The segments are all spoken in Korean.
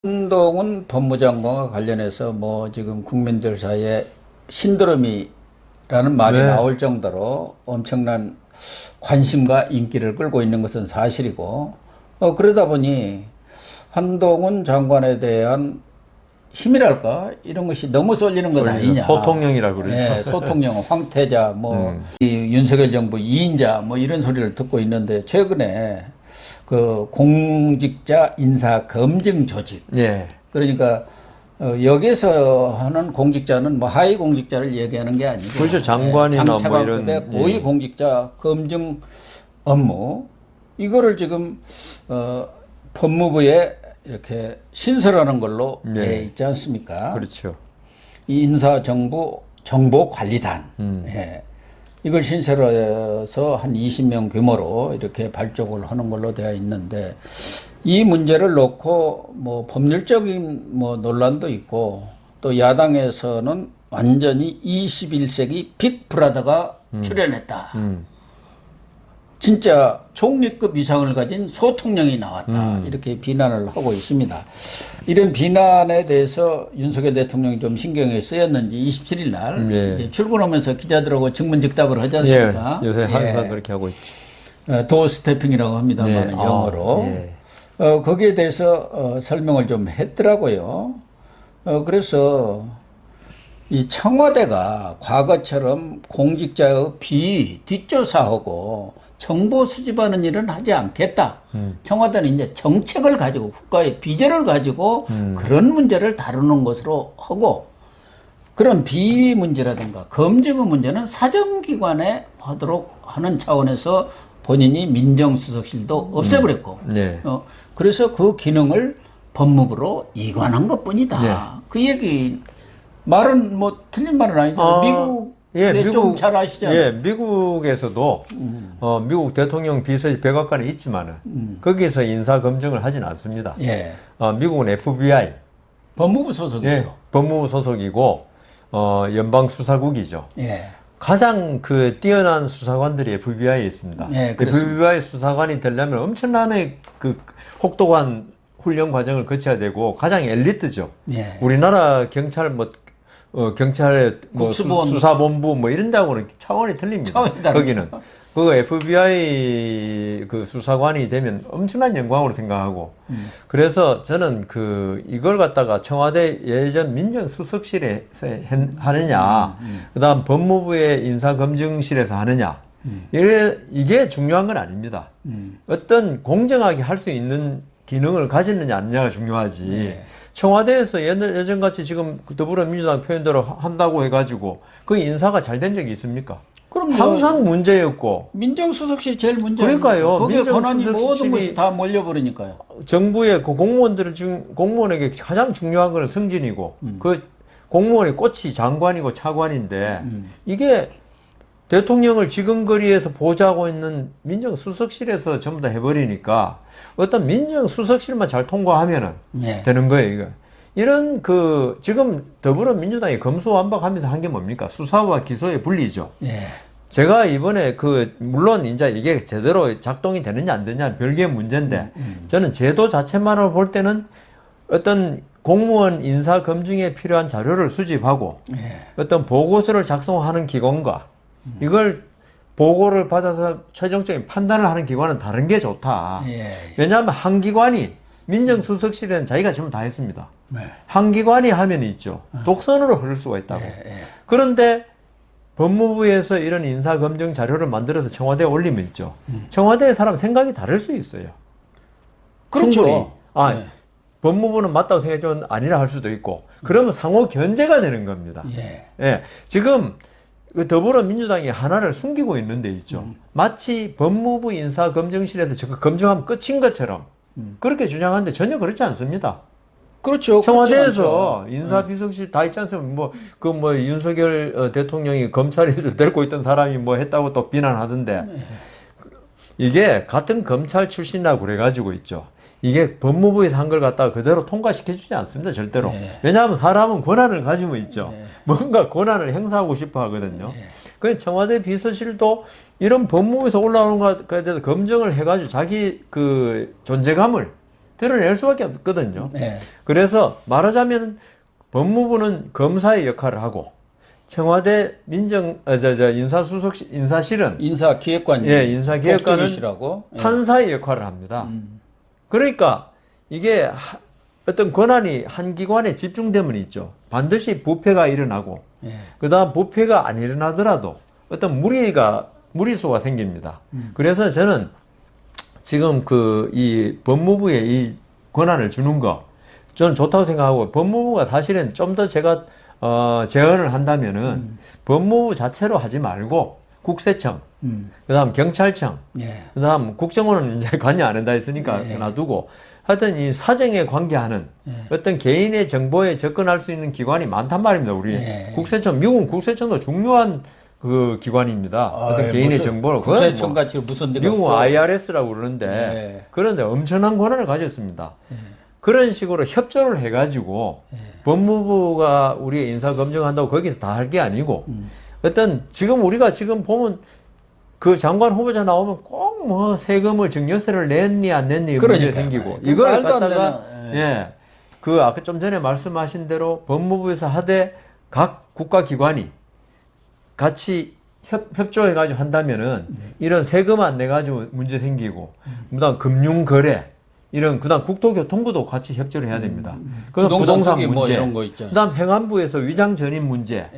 한동훈 법무장관과 관련해서 뭐 지금 국민들 사이에 신드롬이라는 말이 네. 나올 정도로 엄청난 관심과 인기를 끌고 있는 것은 사실이고, 그러다 보니 한동훈 장관에 대한 힘이랄까 이런 것이 너무 쏠리는 것 아니냐. 소통령이라고 그러죠. 예, 소통령, 황태자, 이 윤석열 정부 2인자 뭐 이런 소리를 듣고 있는데, 최근에 그 공직자 인사 검증 조직, 예. 그러니까 여기서 하는 공직자는 뭐 하위 공직자를 얘기하는 게 아니고, 그렇죠. 장관이나 뭐 장차관급의 이런, 고위 예. 공직자 검증 업무, 이거를 지금 법무부에 이렇게 신설하는 걸로 돼 있지 않습니까? 그렇죠. 이 인사정보관리단, 예. 이걸 신설해서 한 20명 규모로 이렇게 발족을 하는 걸로 되어 있는데, 이 문제를 놓고 뭐 법률적인 뭐 논란도 있고, 또 야당에서는 완전히 21세기 빅브라더가 출연했다. 진짜 총리급 위상을 가진 소통령이 나왔다. 이렇게 비난을 하고 있습니다. 이런 비난에 대해서 윤석열 대통령이 좀 신경이 쓰였는지 27일 날 이제 출근하면서 기자들하고 증문즉답을 하지 않습니까? 요새 항상 그렇게 하고 있죠. 도어 스태핑이라고 합니다만 영어로. 거기에 대해서 설명을 좀 했더라고요. 그래서 이 청와대가 과거처럼 공직자의 비위 뒷조사하고 정보 수집하는 일은 하지 않겠다. 청와대는 이제 정책을 가지고 국가의 비전을 가지고 그런 문제를 다루는 것으로 하고, 그런 비위 문제라든가 검증의 문제는 사정기관에 하도록 하는 차원에서 본인이 민정수석실도 없애버렸고, 그래서 그 기능을 법무부로 이관한 것뿐이다. 그 얘기 말은 뭐 틀린 말은 아니잖아요. 미국에 좀 잘 아시잖아요. 예, 미국에서도 미국 대통령 비서실 백악관에 있지만은 거기서 인사 검증을 하진 않습니다. 예. 미국은 FBI, 법무부 소속이죠. 예, 법무부 소속이고 연방 수사국이죠. 예. 가장 그 뛰어난 수사관들이 FBI에 있습니다. 예, FBI 수사관이 되려면 엄청나게 그 혹독한 훈련 과정을 거쳐야 되고 가장 엘리트죠. 예. 우리나라 경찰 경찰의 국수본. 수사본부 뭐 이런 데하고는 차원이 틀립니다. 차원이 다르죠. 거기는 그 FBI 그 수사관이 되면 엄청난 영광으로 생각하고, 그래서 저는 이걸 갖다가 청와대 예전 민정수석실에서 하느냐, 그다음 법무부의 인사검증실에서 하느냐, 이게 중요한 건 아닙니다. 어떤 공정하게 할 수 있는 기능을 가지느냐 아니냐가 중요하지. 청와대에서 예전같이 지금 더불어민주당 표현대로 한다고 해가지고 그 인사가 잘 된 적이 있습니까? 그럼 항상 문제였고. 민정수석실이 제일 문제. 그러니까요. 거기에 권한이 민정수석실이 모든 것이 다 몰려버리니까요. 정부의 그 공무원에게 가장 중요한 건 승진이고, 그 공무원의 꽃이 장관이고 차관인데, 이게 대통령을 지근거리에서 보좌하고 있는 민정수석실에서 전부 다 해버리니까 어떤 민정수석실만 잘 통과하면은 되는 거예요, 이거. 이런 지금 더불어민주당이 검수완박하면서 한 게 뭡니까? 수사와 기소의 분리죠. 제가 이번에 물론 이제 이게 제대로 작동이 되느냐 안 되느냐 별개의 문제인데, 저는 제도 자체만으로 볼 때는 어떤 공무원 인사 검증에 필요한 자료를 수집하고 어떤 보고서를 작성하는 기관과 이걸 보고를 받아서 최종적인 판단을 하는 기관은 다른 게 좋다. 왜냐하면 한 기관이 민정수석실에는 자기가 전부 다 했습니다. 한 기관이 하면 있죠. 독선으로 흐를 수가 있다고. 그런데 법무부에서 이런 인사검증 자료를 만들어서 청와대에 올리면 있죠. 청와대의 사람 생각이 다를 수 있어요. 그렇죠. 법무부는 맞다고 생각하지만 아니라 할 수도 있고, 그러면 상호 견제가 되는 겁니다. 지금 더불어민주당이 하나를 숨기고 있는 데 있죠. 마치 법무부 인사검증실에서 저거 검증하면 끝인 것처럼 그렇게 주장하는데 전혀 그렇지 않습니다. 그렇죠. 청와대에서 인사비서실 다 있지 않습니까? 윤석열 대통령이 검찰에서 데리고 있던 사람이 뭐 했다고 또 비난하던데, 이게 같은 검찰 출신이라고 그래가지고 있죠. 이게 법무부에서 한 걸 갖다가 그대로 통과시켜주지 않습니다, 절대로. 왜냐하면 사람은 권한을 가지고 있죠. 뭔가 권한을 행사하고 싶어 하거든요. 그 청와대 비서실도 이런 법무부에서 올라오는 것에 대해서 검증을 해가지고 자기 존재감을 드러낼 수밖에 없거든요. 네. 그래서 말하자면 법무부는 검사의 역할을 하고 청와대 인사실은 인사기획관이 예, 인사기획관은 복두기시라고 예. 판사의 역할을 합니다. 그러니까 이게 어떤 권한이 한 기관에 집중되면 있죠. 반드시 부패가 일어나고 예. 그다음 부패가 안 일어나더라도 어떤 무리수가 생깁니다. 그래서 저는 지금 이 법무부에 이 권한을 주는 거 저는 좋다고 생각하고 법무부가 사실은 좀 더 제가 제언을 한다면은 법무부 자체로 하지 말고 국세청, 그다음 경찰청, 예. 그다음 국정원은 이제 관여 안 한다 했으니까 놔두고 하여튼 이 사정에 관계하는 어떤 개인의 정보에 접근할 수 있는 기관이 많단 말입니다. 우리 국세청, 미국 국세청도 중요한 그 기관입니다. 어떤 개인의 정보를 국세청 같이 무슨 데가 미국 없죠? IRS라고 그러는데 예. 그런데 엄청난 권한을 가졌습니다. 그런 식으로 협조를 해가지고 법무부가 우리 인사 검증한다고 거기서 다 할 게 아니고 어떤 지금 우리가 지금 보면 그 장관 후보자 나오면 꼭 뭐 세금을 증여세를 냈니 안 냈니 문제 생기고 이걸 말도 안 갖다가 되는, 예. 그 아까 좀 전에 말씀하신 대로 법무부에서 하되 각 국가기관이 같이 협조해가지고 한다면은 이런 세금 안 내가지고 문제 생기고 그다음 금융거래 이런 그다음 국토교통부도 같이 협조를 해야 됩니다. 그다음 부동산 투기 문제, 뭐 이런 거 있잖아요. 그다음 행안부에서 위장 전입 문제.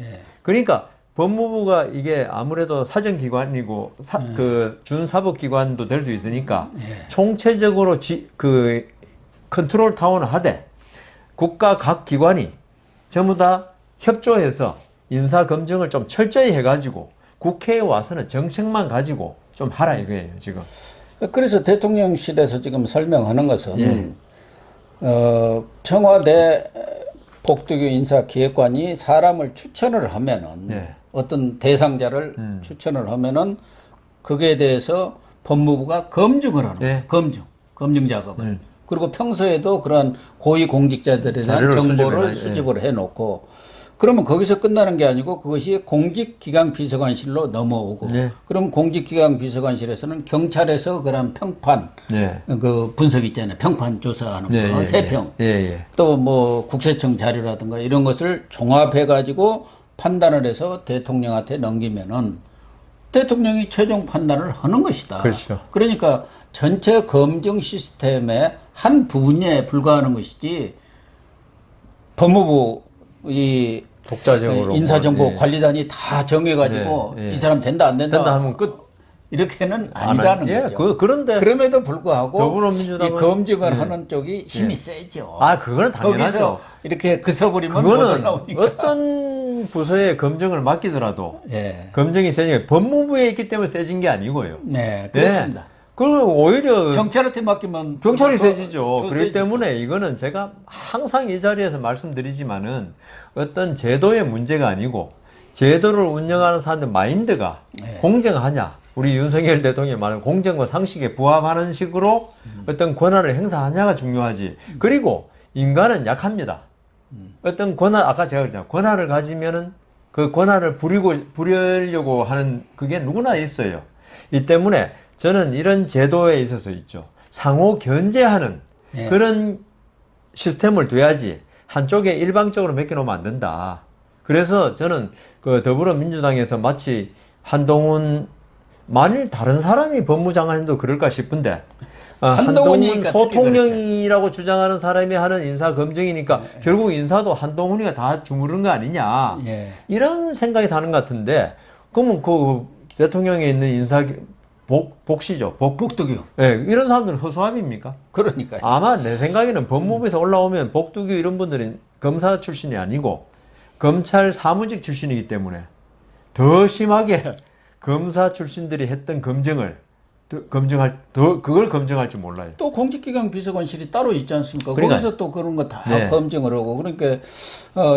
그러니까 법무부가 이게 아무래도 사정기관이고 그 준사법기관도 될 수 있으니까 총체적으로 그 컨트롤 타워는 하되 국가 각 기관이 전부 다 협조해서 인사 검증을 좀 철저히 해가지고 국회에 와서는 정책만 가지고 좀 하라 이거예요 지금. 그래서 대통령실에서 지금 설명하는 것은 예. 청와대 복두교 인사기획관이 사람을 추천을 하면은 예. 어떤 대상자를 추천을 하면은 그게 대해서 법무부가 검증을 하는 거예요. 검증 작업을. 그리고 평소에도 그런 고위 공직자들에 대한 정보를 수집을 해놓고 그러면 거기서 끝나는 게 아니고 그것이 공직기강 비서관실로 넘어오고 그럼 공직기강 비서관실에서는 경찰에서 그런 평판 그 분석 있잖아요. 평판 조사하는 거 세평 또 뭐 국세청 자료라든가 이런 것을 종합해 가지고 판단을 해서 대통령한테 넘기면은 대통령이 최종 판단을 하는 것이다. 그렇죠. 그러니까 전체 검증 시스템의 한 부분에 불과하는 것이지 법무부 이 독자적으로 인사정보 관리단이 다 정해가지고 이 사람 된다 안 된다 하면 끝 이렇게는 아니라는 거죠. 그런데 그럼에도 불구하고 더불어민주당은 이 검증을 하는 쪽이 힘이 세죠. 그거는 당연하죠. 거기서 이렇게 그서버리면 못 그거는 올라오니까. 어떤 부서에 검증을 맡기더라도 검증이 세지니까 법무부에 있기 때문에 세진 게 아니고요. 네, 그렇습니다. 그럼 오히려 경찰한테 맡기면 경찰이 세지죠. 그렇기 세지죠. 때문에 이거는 제가 항상 이 자리에서 말씀드리지만은 어떤 제도의 문제가 아니고 제도를 운영하는 사람들 마인드가 공정하냐. 우리 윤석열 대통령이 말하는 공정과 상식에 부합하는 식으로 어떤 권한을 행사하냐가 중요하지. 그리고 인간은 약합니다. 어떤 권한, 아까 제가 그랬잖아요. 권한을 가지면은 그 권한을 부리려고 하는 그게 누구나 있어요. 이 때문에 저는 이런 제도에 있어서 있죠. 상호 견제하는 그런 시스템을 둬야지 한쪽에 일방적으로 맡겨놓으면 안 된다. 그래서 저는 그 더불어민주당에서 마치 한동훈 만일 다른 사람이 법무장관도 그럴까 싶은데 한동훈 소통령이라고 주장하는 사람이 하는 인사 검증이니까 결국 인사도 한동훈이가 다 주무른 거 아니냐 이런 생각이 드는 것 같은데 그러면 그 대통령에 있는 인사 복시죠. 복두교. 이런 사람들은 허수아비입니까? 그러니까요. 아마 내 생각에는 법무부에서 올라오면 복두교 이런 분들은 검사 출신이 아니고 검찰 사무직 출신이기 때문에 더 심하게 검사 출신들이 했던 검증을 그걸 검증할 줄 몰라요. 또 공직기강 비서관실이 따로 있지 않습니까? 그러니까. 거기서 또 그런 거 다 검증을 하고 그러니까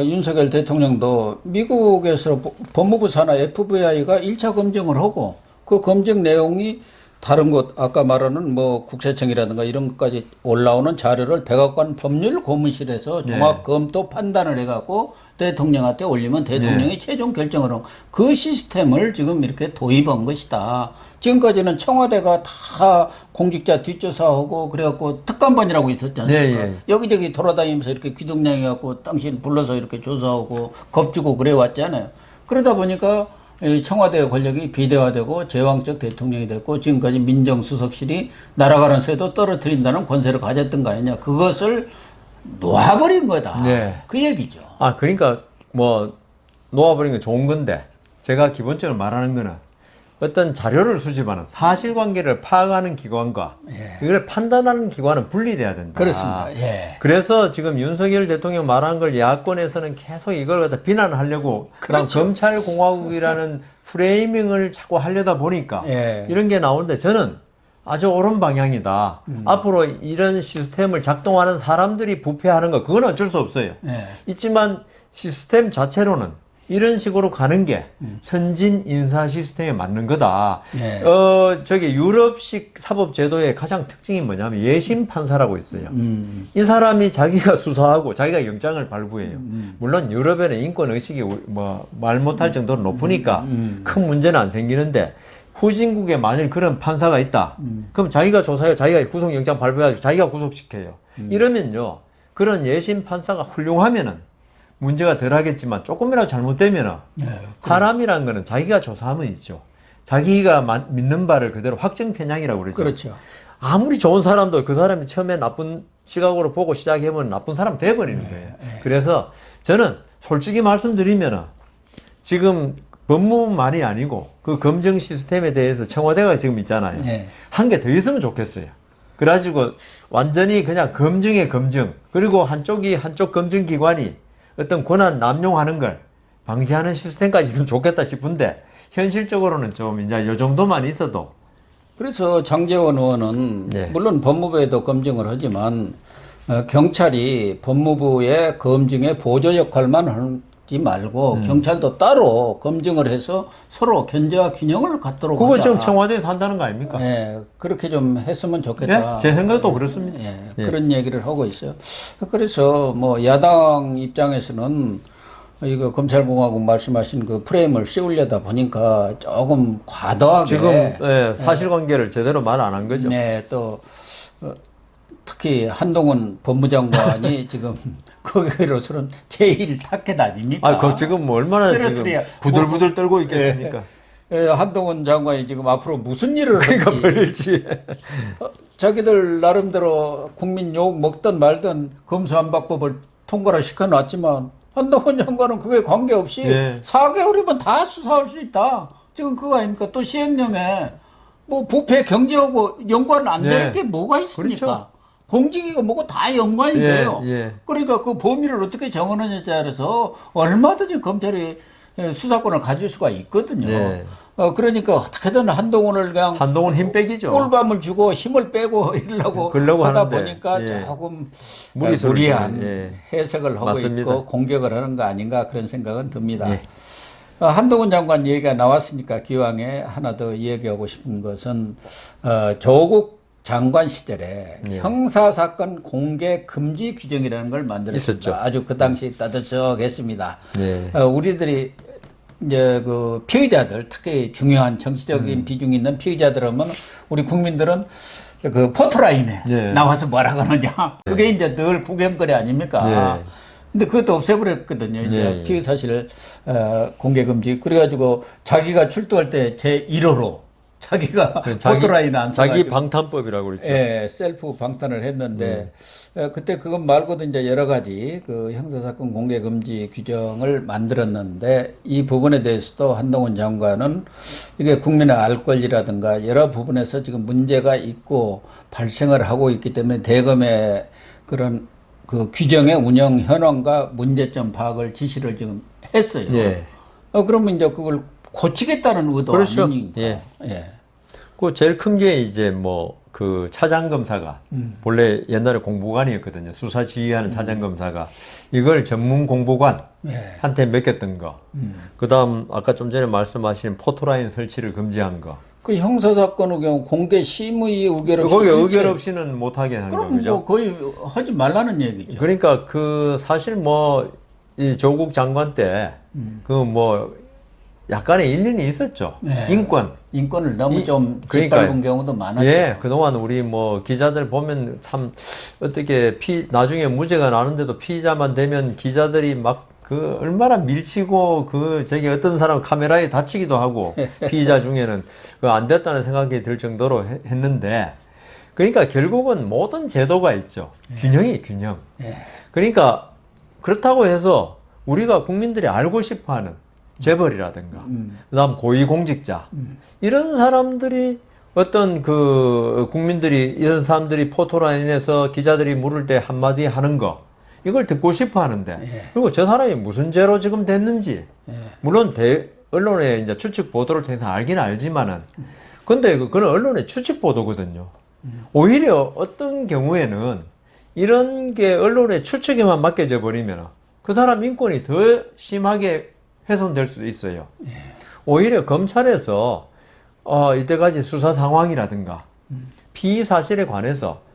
윤석열 대통령도 미국에서 법무부 산하 FBI가 1차 검증을 하고 그 검증 내용이 다른 것 아까 말하는 뭐 국세청이라든가 이런 것까지 올라오는 자료를 백악관 법률 고문실에서 종합 검토 판단을 해갖고 대통령한테 올리면 대통령이 최종 결정을 하고 그 시스템을 지금 이렇게 도입한 것이다. 지금까지는 청와대가 다 공직자 뒷조사하고 그래갖고 특감반이라고 있었지 않습니까? 여기저기 돌아다니면서 이렇게 귀동냥해갖고 당신 불러서 이렇게 조사하고 겁주고 그래 왔잖아요. 그러다 보니까 이 청와대의 권력이 비대화되고 제왕적 대통령이 됐고 지금까지 민정수석실이 날아가는 새도 떨어뜨린다는 권세를 가졌던 거 아니냐. 그것을 놓아버린 거다. 그 얘기죠. 아, 그러니까 뭐 놓아버린 게 좋은 건데 제가 기본적으로 말하는 거는 어떤 자료를 수집하는 사실관계를 파악하는 기관과 이걸 판단하는 기관은 분리돼야 된다. 그렇습니다. 그래서 지금 윤석열 대통령 말한 걸 야권에서는 계속 이걸 갖다 비난하려고 그렇죠. 검찰공화국이라는 프레이밍을 자꾸 하려다 보니까 이런 게 나오는데 저는 아주 옳은 방향이다. 앞으로 이런 시스템을 작동하는 사람들이 부패하는 거 그건 어쩔 수 없어요. 있지만 시스템 자체로는 이런 식으로 가는 게 선진 인사 시스템에 맞는 거다. 저기 유럽식 사법 제도의 가장 특징이 뭐냐면 예심 판사라고 있어요. 이 사람이 자기가 수사하고 자기가 영장을 발부해요. 물론 유럽에는 인권 의식이 뭐 말 못할 정도로 높으니까 큰 문제는 안 생기는데 후진국에 만일 그런 판사가 있다. 그럼 자기가 조사해요. 자기가 구속영장 발부해가지고 자기가 구속시켜요. 이러면요. 그런 예심 판사가 훌륭하면은 문제가 덜 하겠지만 조금이라도 잘못되면은 사람이란 거는 자기가 조사하면 있죠. 자기가 믿는 바를 그대로 확정 편향이라고 그러죠. 그렇죠. 아무리 좋은 사람도 그 사람이 처음에 나쁜 시각으로 보고 시작하면 나쁜 사람 돼버리는 거예요. 그래서 저는 솔직히 말씀드리면은 지금 법무부만이 아니고 그 검증 시스템에 대해서 청와대가 지금 있잖아요. 한 개 더 있으면 좋겠어요. 그래가지고 완전히 그냥 검증의 검증 그리고 한쪽 검증기관이 어떤 권한 남용하는 걸 방지하는 시스템까지 있으면 좋겠다 싶은데 현실적으로는 좀 이제 요 정도만 있어도 그래서 장제원 의원은 물론 법무부에도 검증을 하지만 경찰이 법무부의 검증의 보조 역할만 하지 말고 경찰도 따로 검증을 해서 서로 견제와 균형을 갖도록 그거 하자. 지금 청와대에서 한다는 거 아닙니까? 그렇게 좀 했으면 좋겠다. 제 생각도 그렇습니다. 그런 얘기를 하고 있어요. 그래서 뭐 야당 입장에서는 이거 검찰공화국 말씀하신 그 프레임을 씌우려다 보니까 조금 과도하게 지금 사실관계를 제대로 말 안 한 거죠. 또 특히 한동훈 법무장관이 지금 거기로서는 제일 타켓 아닙니까? 그 지금 뭐 얼마나 지금 부들부들 떨고 있겠습니까? 한동훈 장관이 지금 앞으로 무슨 일을 그러니까 할지 벌일지 자기들 나름대로 국민 욕 먹든 말든 검수안박법을 통과를 시켜놨지만 한동훈 장관은 그게 관계없이 4개월이면 다 수사할 수 있다. 지금 그거 아닙니까? 또 시행령에 뭐 부패 경제하고 연관 안 되는 게 뭐가 있습니까? 그렇죠. 공직이고 뭐고 다 연관이 돼요. 그러니까 그 범위를 어떻게 정하느냐에 따라서 얼마든지 검찰이 수사권을 가질 수가 있거든요. 그러니까 어떻게든 한동훈을 그냥 한동훈 힘 빼기죠. 꿀밤을 주고 힘을 빼고 이러려고 하다 보니까 조금 무리한 해석을 하고 맞습니다. 있고 공격을 하는 거 아닌가 그런 생각은 듭니다. 한동훈 장관 얘기가 나왔으니까 기왕에 하나 더 얘기하고 싶은 것은 조국 장관 시절에 형사사건 공개 금지 규정이라는 걸 만들었습니다. 있었죠. 아주 그 당시 따뜻했습니다. 우리들이 이제 그 피의자들 특히 중요한 정치적인 비중이 있는 피의자들 하면 우리 국민들은 그 포토라인에 나와서 뭐라 그러냐. 그게 이제 늘 구경거리 아닙니까? 근데 그것도 없애버렸거든요. 이제 피의 사실 공개 금지. 그래가지고 자기가 출두할 때 제 1호로 자기가 포토라인 안 써가지고 자기 방탄법이라고 그랬죠. 셀프 방탄을 했는데 그때 그것 말고도 이제 여러 가지 그 형사사건 공개 금지 규정을 만들었는데 이 부분에 대해서도 한동훈 장관은 이게 국민의 알 권리라든가 여러 부분에서 지금 문제가 있고 발생을 하고 있기 때문에 대검의 그런 그 규정의 운영 현황과 문제점 파악을 지시를 지금 했어요. 그러면 이제 그걸 고치겠다는 의도 아닙니까? 그 제일 큰 게 이제 뭐 그 차장검사가 본래 옛날에 공보관이었거든요. 수사 지휘하는 차장검사가 이걸 전문 공보관한테 맡겼던 거. 그다음 아까 좀 전에 말씀하신 포토라인 설치를 금지한 거. 그 형사 사건의 경우 공개 심의 의결 없이 거기 일체- 의결 없이는 못하게 하는 그럼 거죠. 뭐 거의 하지 말라는 얘기죠. 그러니까 그 사실 뭐 이 조국 장관 때 그 뭐 약간의 일리는 있었죠. 네. 인권을 너무 좀 그러니까요. 짓밟은 경우도 많았죠. 예, 그동안 우리 뭐 기자들 보면 참 어떻게 나중에 무죄가 나는데도 피의자만 되면 기자들이 막 그 얼마나 밀치고 그 저기 어떤 사람 카메라에 다치기도 하고 피의자 중에는 그 안 됐다는 생각이 들 정도로 했는데 그러니까 결국은 모든 제도가 있죠. 균형이 균형. 그러니까 그렇다고 해서 우리가 국민들이 알고 싶어 하는 재벌이라든가 그다음 고위공직자 이런 사람들이 어떤 그 국민들이 이런 사람들이 포토라인에서 기자들이 물을 때 한마디 하는 거 이걸 듣고 싶어 하는데 그리고 저 사람이 무슨 죄로 지금 됐는지 물론 언론의 이제 추측 보도를 통해서 알긴 알지만은 근데 그건 언론의 추측 보도거든요. 오히려 어떤 경우에는 이런 게 언론의 추측에만 맡겨져 버리면 그 사람 인권이 더 심하게 훼손될 수도 있어요. 오히려 검찰에서 이때까지 수사 상황이라든가 피의 사실에 관해서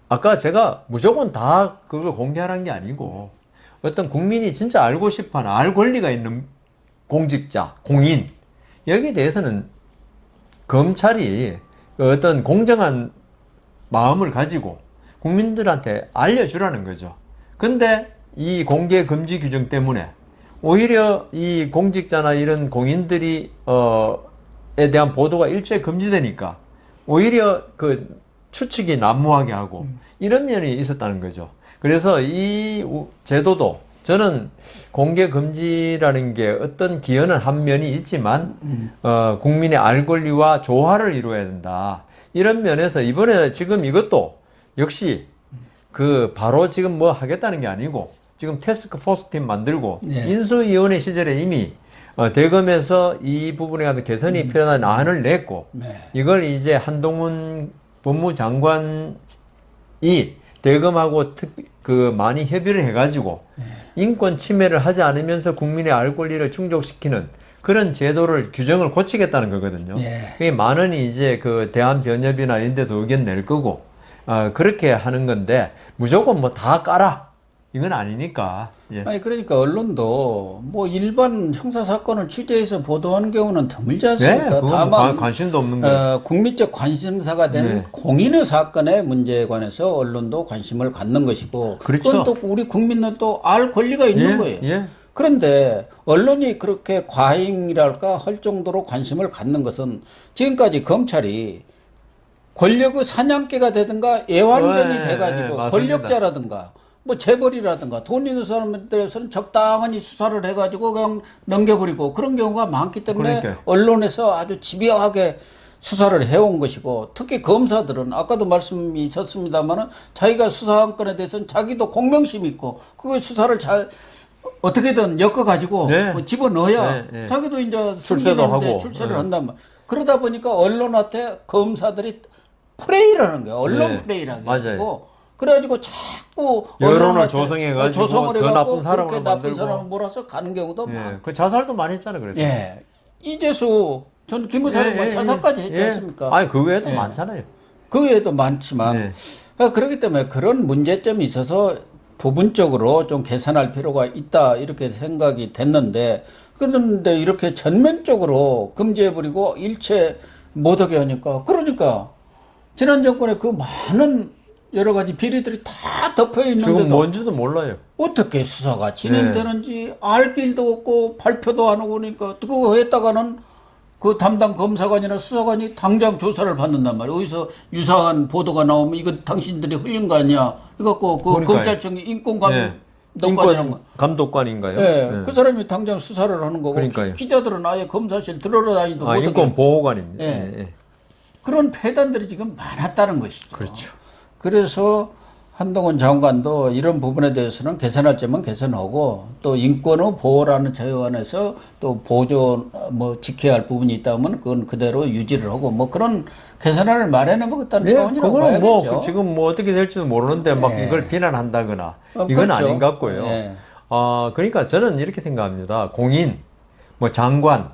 아까 제가 무조건 다 그걸 공개하는 게 아니고 어떤 국민이 진짜 알고 싶어하는 알 권리가 있는 공직자, 공인 여기에 대해서는 검찰이 어떤 공정한 마음을 가지고 국민들한테 알려주라는 거죠. 근데 이 공개 금지 규정 때문에 오히려 이 공직자나 이런 공인들이 에 대한 보도가 일체 금지되니까 오히려 그 추측이 난무하게 하고 이런 면이 있었다는 거죠. 그래서 이 제도도 저는 공개 금지라는 게 어떤 기여는 한 면이 있지만 국민의 알 권리와 조화를 이루어야 된다. 이런 면에서 이번에 지금 이것도 역시 그 바로 지금 뭐 하겠다는 게 아니고 지금 태스크 포스 팀 만들고 인수위원회 시절에 이미 대검에서 이 부분에 관한 개선이 필요한 안을 냈고 이걸 이제 한동훈 법무장관이 대검하고 많이 협의를 해가지고 인권 침해를 하지 않으면서 국민의 알 권리를 충족시키는 그런 제도를 규정을 고치겠다는 거거든요. 그게 많은 이제 그 대한변협이나 이런 데도 의견 낼 거고 그렇게 하는 건데 무조건 뭐 다 깔아 이건 아니니까. 아니 그러니까 언론도 뭐 일반 형사 사건을 취재해서 보도하는 경우는 드물지 않습니까? 그건 다만 관심도 없는 거예요. 국민적 관심사가 된 공인의 사건의 문제에 관해서 언론도 관심을 갖는 것이고 그렇죠. 그건 또 우리 국민들도 알 권리가 있는 거예요. 그런데 언론이 그렇게 과잉이랄까 할 정도로 관심을 갖는 것은 지금까지 검찰이 권력의 사냥개가 되든가 애완견이 돼가지고 맞습니다. 권력자라든가 뭐 재벌이라든가 돈 있는 사람들에서는 적당히 수사를 해가지고 그냥 넘겨버리고 그런 경우가 많기 때문에 그러니까요. 언론에서 아주 집요하게 수사를 해온 것이고 특히 검사들은 아까도 말씀이 있었습니다만은 자기가 수사한 건에 대해서는 자기도 공명심이 있고 그거 수사를 잘 어떻게든 엮어가지고 뭐 집어넣어야 자기도 이제 출세도 하고 출세를 한단 말이에요. 그러다 보니까 언론한테 검사들이 프레이를 하는 거예요. 언론 프레이라고 해가지고 그래가지고 자꾸 여론을 조성해가지고 조성을 더 해갖고 나쁜 사람을 그렇게 만들고. 나쁜 사람을 몰아서 가는 경우도 많고. 그 자살도 많이 했잖아요. 그래서. 이재수 전 기무사를 자살까지 했지 않습니까? 아니 그 외에도 많잖아요. 그 외에도 많지만 그렇기 때문에 그런 문제점이 있어서 부분적으로 좀 개선할 필요가 있다 이렇게 생각이 됐는데 그런데 이렇게 전면적으로 금지해버리고 일체 못하게 하니까 그러니까 지난 정권에 그 많은 여러 가지 비리들이 다 덮여 지금 있는데도 뭔지도 몰라요. 어떻게 수사가 진행되는지 알 길도 없고 발표도 안 하고 그러니까 그거 했다가는 그 담당 검사관이나 수사관이 당장 조사를 받는단 말이에요. 어디서 유사한 보도가 나오면 이거 당신들이 흘린 거 아니야. 이갖고 그 그러니까요. 검찰청이 인권감독관이라는 거. 감독관인가요? 그 사람이 당장 수사를 하는 거고 그러니까요. 기자들은 아예 검사실 들어다니도 못하게 인권 보호관입니다. 그런 폐단들이 지금 많았다는 것이죠. 그렇죠. 그래서 한동훈 장관도 이런 부분에 대해서는 개선할 점은 개선하고 또 인권의 보호라는 제어 안에서 또 보존 뭐 지켜야 할 부분이 있다면 그건 그대로 유지를 하고 뭐 그런 개선안을 마련해 보겠다는 차원이라고 그거는 봐야겠죠. 뭐 지금 뭐 어떻게 될지도 모르는데 막 이걸 비난한다거나 이건 그렇죠. 아닌 것 같고요. 그러니까 저는 이렇게 생각합니다. 공인, 뭐 장관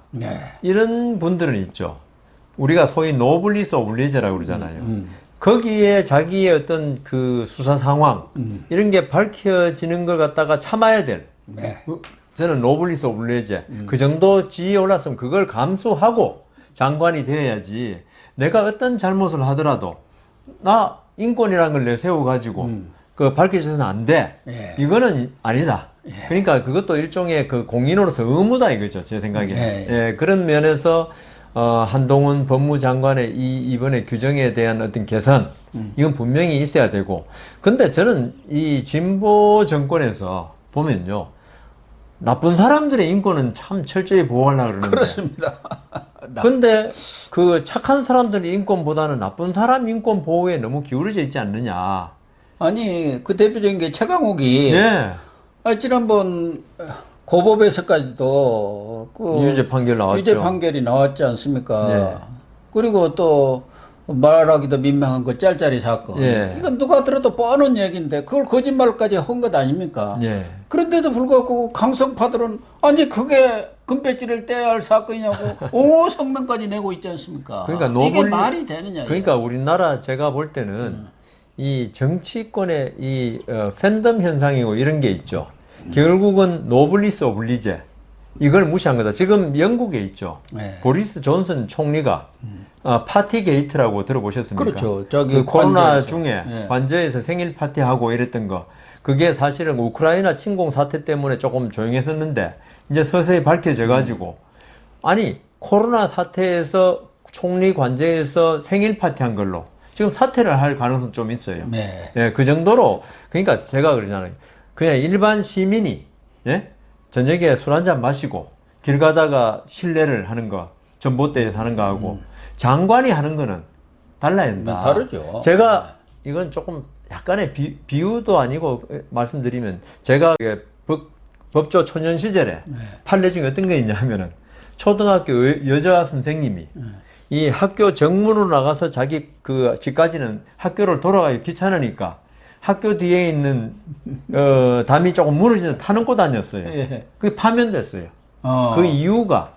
이런 분들은 있죠. 우리가 소위 노블리스 오블리제라고 그러잖아요. 거기에 자기의 어떤 그 수사 상황 이런 게 밝혀지는 걸 갖다가 참아야 될. 네. 저는 노블리스 오블리제 그 정도 지위에 올랐으면 그걸 감수하고 장관이 되어야지. 내가 어떤 잘못을 하더라도 나 인권이라는 걸 내세워 가지고 그 밝혀져서는 안 돼. 예. 이거는 아니다. 그러니까 그것도 일종의 그 공인으로서 의무다 이거죠, 제 생각에. 예, 그런 면에서 한동훈 법무장관의 이번에 규정에 대한 어떤 개선, 이건 분명히 있어야 되고. 근데 저는 이 진보 정권에서 보면요, 나쁜 사람들의 인권은 참 철저히 보호하려고 그러는데. 그렇습니다. 근데 그 착한 사람들의 인권보다는 나쁜 사람 인권 보호에 너무 기울어져 있지 않느냐. 아니 그 대표적인 게 최강욱이 예. 지난번 고법에서까지도 그 유죄 판결 나왔죠. 유죄 판결이 나왔지 않습니까? 예. 그리고 또 말하기도 민망한 그 짤짤이 사건. 예. 이건 누가 들어도 뻔한 얘기인데 그걸 거짓말까지 한 것 아닙니까? 예. 그런데도 불구하고 강성파들은 아니 그게 금배지를 떼야 할 사건이냐고 옹호 성명까지 내고 있지 않습니까? 그러니까 이게 말이 되느냐? 그러니까 우리나라 제가 볼 때는 이 정치권의 이 팬덤 현상이고 이런 게 있죠. 결국은 노블리스 오블리제 이걸 무시한 거다. 지금 영국에 있죠. 네. 보리스 존슨 총리가 파티 게이트라고 들어보셨습니까? 그렇죠. 저기 그 코로나 관저에서. 중에 예. 관저에서 생일 파티하고 이랬던 거. 그게 사실은 우크라이나 침공 사태 때문에 조금 조용했었는데 이제 서서히 밝혀져 가지고 아니 코로나 사태에서 총리 관저에서 생일 파티한 걸로 지금 사퇴를 할 가능성 좀 있어요. 네. 예, 그 정도로 그러니까 제가 그러잖아요. 그냥 일반 시민이 예? 저녁에 술 한잔 마시고 길 가다가 실례를 하는 거 전봇대에서 하는 거하고 장관이 하는 거는 달라야 된다. 다르죠. 제가 이건 조금 약간의 비유도 아니고 말씀드리면 제가 법조 초년 시절에 판례 중에 어떤 게 있냐 하면은 초등학교 여자 선생님이 이 학교 정문으로 나가서 자기 그 집까지는 학교를 돌아가기 귀찮으니까 학교 뒤에 있는 담이 조금 무너지는 타는 곳 아니었어요. 예. 그게 파면됐어요. 어. 그 이유가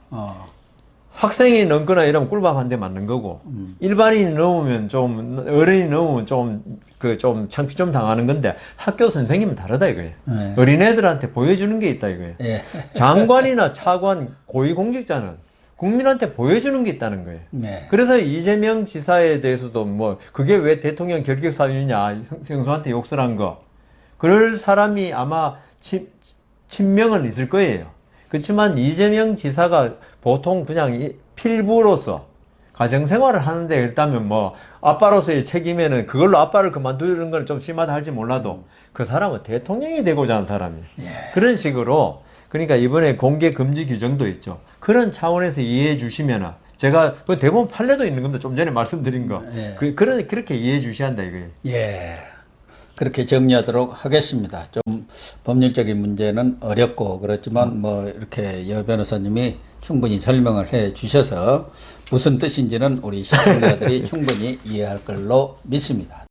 학생이 넘거나 이러면 꿀밤 한 대 맞는 거고 일반인이 넘으면 좀 어른이 넘으면 좀 창피 좀 당하는 건데 학교 선생님은 다르다 이거예요. 네. 어린애들한테 보여주는 게 있다 이거예요. 예. 장관이나 차관 고위공직자는 국민한테 보여주는 게 있다는 거예요. 네. 그래서 이재명 지사에 대해서도 뭐 그게 왜 대통령 결격 사유냐 형수한테 욕설 한 거 그럴 사람이 아마 친명은 있을 거예요. 그렇지만 이재명 지사가 보통 그냥 필부로서 가정생활을 하는데 일단은 뭐 아빠로서의 책임에는 그걸로 아빠를 그만두는 건 좀 심하다 할지 몰라도 그 사람은 대통령이 되고자 하는 사람이에요. 그런 식으로 그러니까 이번에 공개 금지 규정도 있죠. 그런 차원에서 이해해 주시면은 제가 그 대법원 판례도 있는 겁니다. 좀 전에 말씀드린 거. 예. 그렇게 이해해 주셔야 한다 이거예요. 예. 그렇게 정리하도록 하겠습니다. 좀 법률적인 문제는 어렵고 그렇지만 뭐 이렇게 여 변호사님이 충분히 설명을 해 주셔서 무슨 뜻인지는 우리 시청자들이 충분히 이해할 걸로 믿습니다.